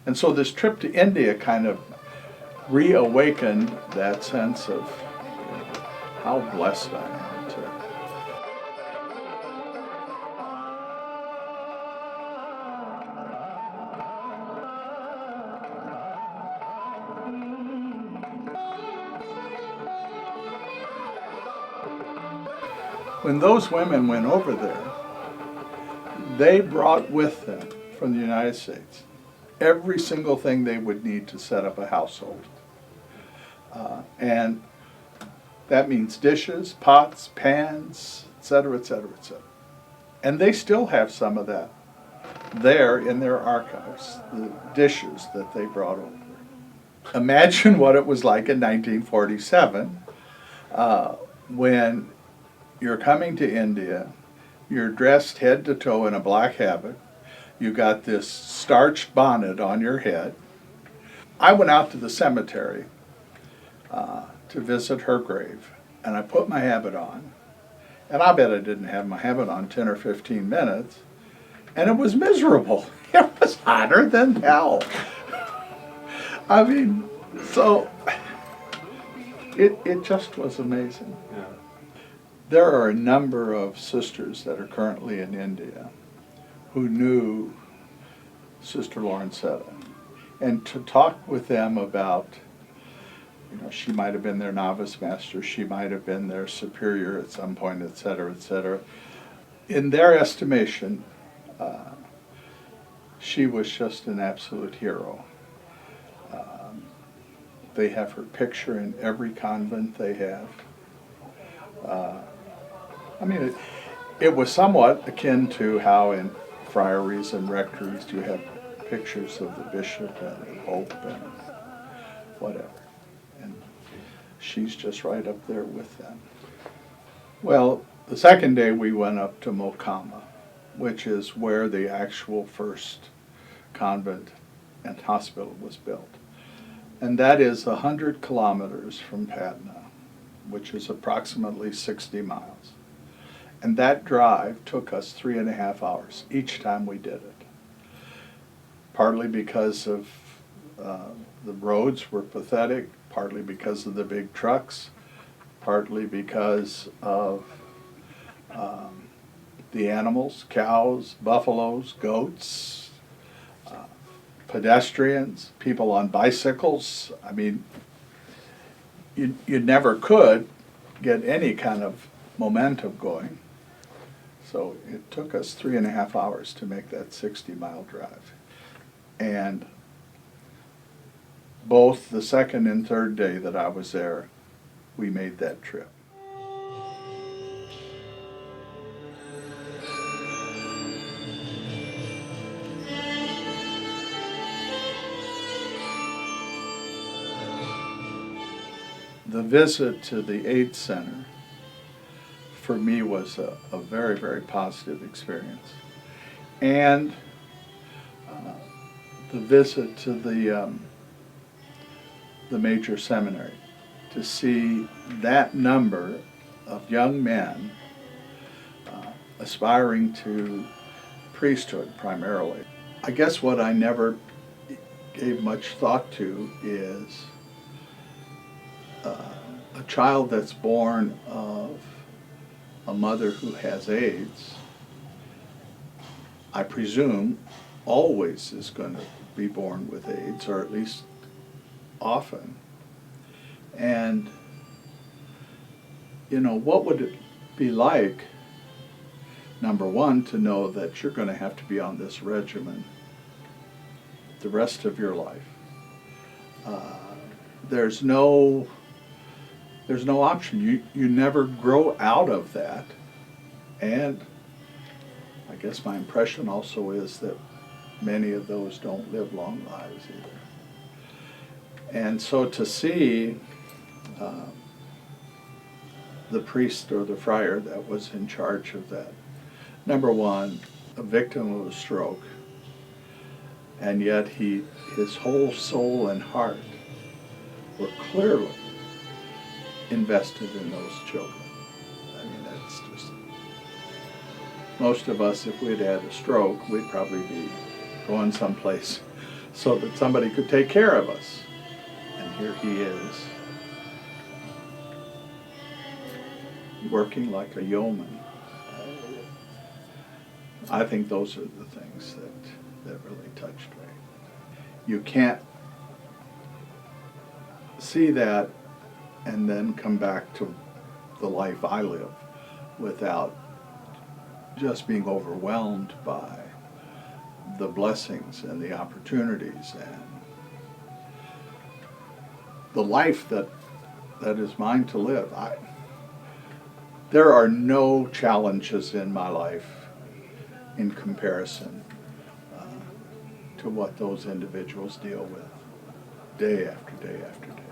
And so this trip to India kind of reawakened that sense of how blessed I am to. When those women went over there, they brought with them from the United States every single thing they would need to set up a household. And that means dishes, pots, pans, etc., etc., etc. And they still have some of that there in their archives, the dishes that they brought over. Imagine what it was like in 1947 when you're coming to India, you're dressed head to toe in a black habit, you got this starched bonnet on your head. I went out to the cemetery to visit her grave, and I put my habit on, and I bet I didn't have my habit on 10 or 15 minutes, and it was miserable. It was hotter than hell. I mean, so it just was amazing. Yeah. There are a number of sisters that are currently in India who knew Sister Lawrencetta, and to talk with them about, you know, she might have been their novice master, she might have been their superior at some point, etc., etc. In their estimation, she was just an absolute hero. They have her picture in every convent they have. I mean, it was somewhat akin to how in friaries and rectories you have pictures of the bishop and the pope and whatever. And she's just right up there with them. Well, the second day we went up to Mokama, which is where the actual first convent and hospital was built. And that is 100 kilometers from Patna, which is approximately 60 miles. And that drive took us 3.5 hours each time we did it. Partly because of the roads were pathetic, partly because of the big trucks, partly because of the animals, cows, buffaloes, goats, pedestrians, people on bicycles. I mean, you never could get any kind of momentum going. So it took us 3.5 hours to make that 60-mile drive. And both the second and third day that I was there, we made that trip. The visit to the AIDS Center for me was a very, very positive experience. And the visit to the major seminary, to see that number of young men aspiring to priesthood primarily. I guess what I never gave much thought to is a child that's born of a mother who has AIDS, I presume, always is going to be born with AIDS, or at least often. And, you know, what would it be like, number one, to know that you're going to have to be on this regimen the rest of your life? There's no option. You never grow out of that. And I guess my impression also is that many of those don't live long lives either. And so to see the priest or the friar that was in charge of that, number one, a victim of a stroke, and yet his whole soul and heart were clearly invested in those children. I mean, that's just, most of us, if we'd had a stroke, we'd probably be going someplace so that somebody could take care of us. And here he is, working like a yeoman. I think those are the things that really touched me. You can't see that and then come back to the life I live without just being overwhelmed by the blessings and the opportunities and the life that is mine to live. There are no challenges in my life in comparison to what those individuals deal with day after day after day.